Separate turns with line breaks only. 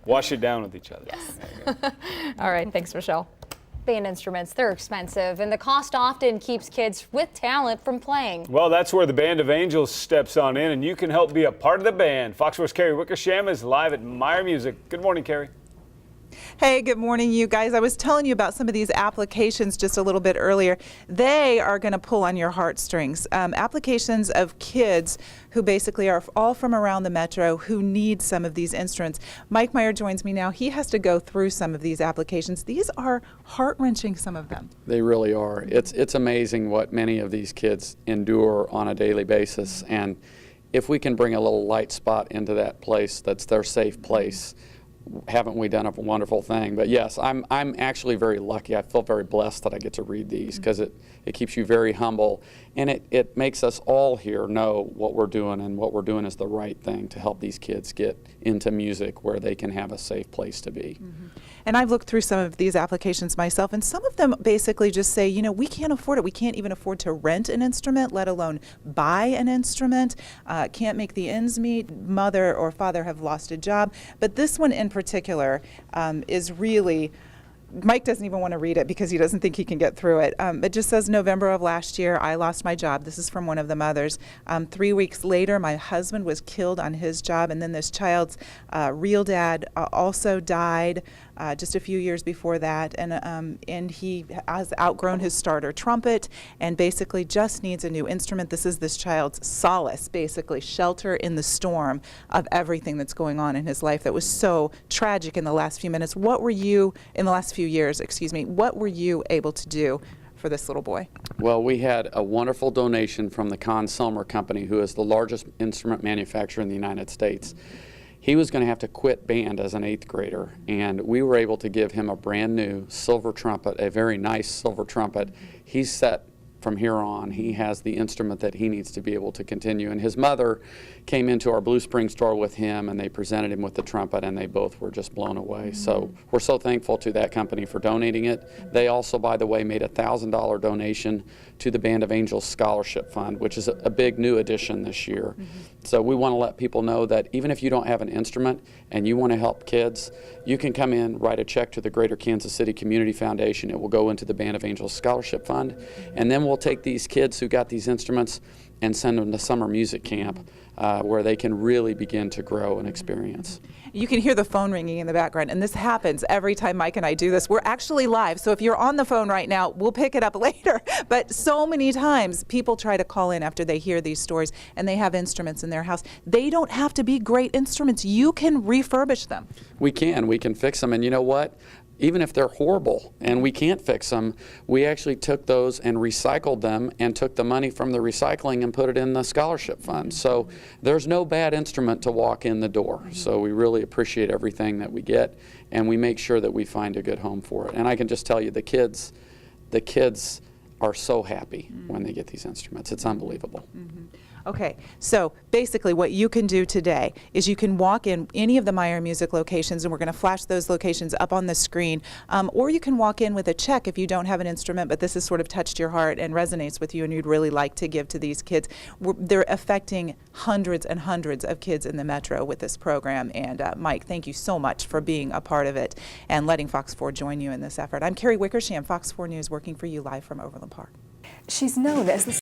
Wash it down with each other.
Yes.
All right, thanks, Michelle.
Band instruments, they're expensive, and the cost often keeps kids with talent from playing.
Well, that's where the Band of Angels steps on in, and you can help be a part of the band. Fox 4's Carrie Wickersham is live at Meyer Music. Good morning, Carrie.
Hey, good morning, you guys. I was telling you about some of these applications just a little bit earlier. They are going to pull on your heartstrings. Applications of kids who basically are all from around the metro who need some of these instruments. Mike Meyer joins me now. He has to go through some of these applications. These are heart-wrenching, some of them.
They really are. It's amazing what many of these kids endure on a daily basis, and if we can bring a little light spot into that place that's their safe place, haven't we done a wonderful thing? But yes, I'm actually very lucky. I feel very blessed that I get to read these because it keeps you very humble, and it makes us all here know what we're doing, and what we're doing is the right thing to help these kids get into music where they can have a safe place to be.
And I've looked through some of these applications myself, and some of them basically just say, you know, we can't afford it. We can't even afford to rent an instrument, let alone buy an instrument. Can't make the ends meet. Mother or father have lost a job. But this one in particular is really, Mike doesn't even want to read it because he doesn't think he can get through it. It just says, November of last year, I lost my job. This is from one of the mothers. 3 weeks later, my husband was killed on his job, and then this child's real dad also died just a few years before that, and he has outgrown his starter trumpet and basically just needs a new instrument. This is this child's solace, basically shelter in the storm of everything that's going on in his life that was so tragic in the last few minutes. What were you, in the last few years, excuse me, what were you able to do for this little boy?
Well, we had a wonderful donation from the Con Selmer Company, who is the largest instrument manufacturer in the United States. He was going to have to quit band as an 8th grader, and we were able to give him a brand new silver trumpet, a very nice silver trumpet. He's set from here on. He has the instrument that he needs to be able to continue. And his mother came into our Blue Spring store with him, and they presented him with the trumpet, and they both were just blown away. So we're so thankful to that company for donating it. They also, by the way, made a $1,000 donation to the Band of Angels Scholarship Fund, which is a big new addition this year. So we want to let people know that even if you don't have an instrument and you want to help kids, you can come in, write a check to the Greater Kansas City Community Foundation. It will go into the Band of Angels Scholarship Fund, and then we'll take these kids who got these instruments and send them to summer music camp where they can really begin to grow and experience.
You can hear the phone ringing in the background, and this happens every time Mike and I do this. We're actually live, so if you're on the phone right now, we'll pick it up later. But so many times people try to call in after they hear these stories, and they have instruments in their house. They don't have to be great instruments. You can refurbish them.
We can fix them, and you know what? Even if they're horrible and we can't fix them, we actually took those and recycled them and took the money from the recycling and put it in the scholarship fund. So there's no bad instrument to walk in the door. So we really appreciate everything that we get, and we make sure that we find a good home for it. And I can just tell you, the kids are so happy when they get these instruments. It's unbelievable.
Okay, so basically what you can do today is you can walk in any of the Meyer Music locations, and we're going to flash those locations up on the screen, or you can walk in with a check if you don't have an instrument, but this has sort of touched your heart and resonates with you and you'd really like to give to these kids. They're affecting hundreds and hundreds of kids in the metro with this program, and Mike, thank you so much for being a part of it and letting Fox 4 join you in this effort. I'm Carrie Wickersham, Fox 4 News, working for you live from Overland Park.
She's known as the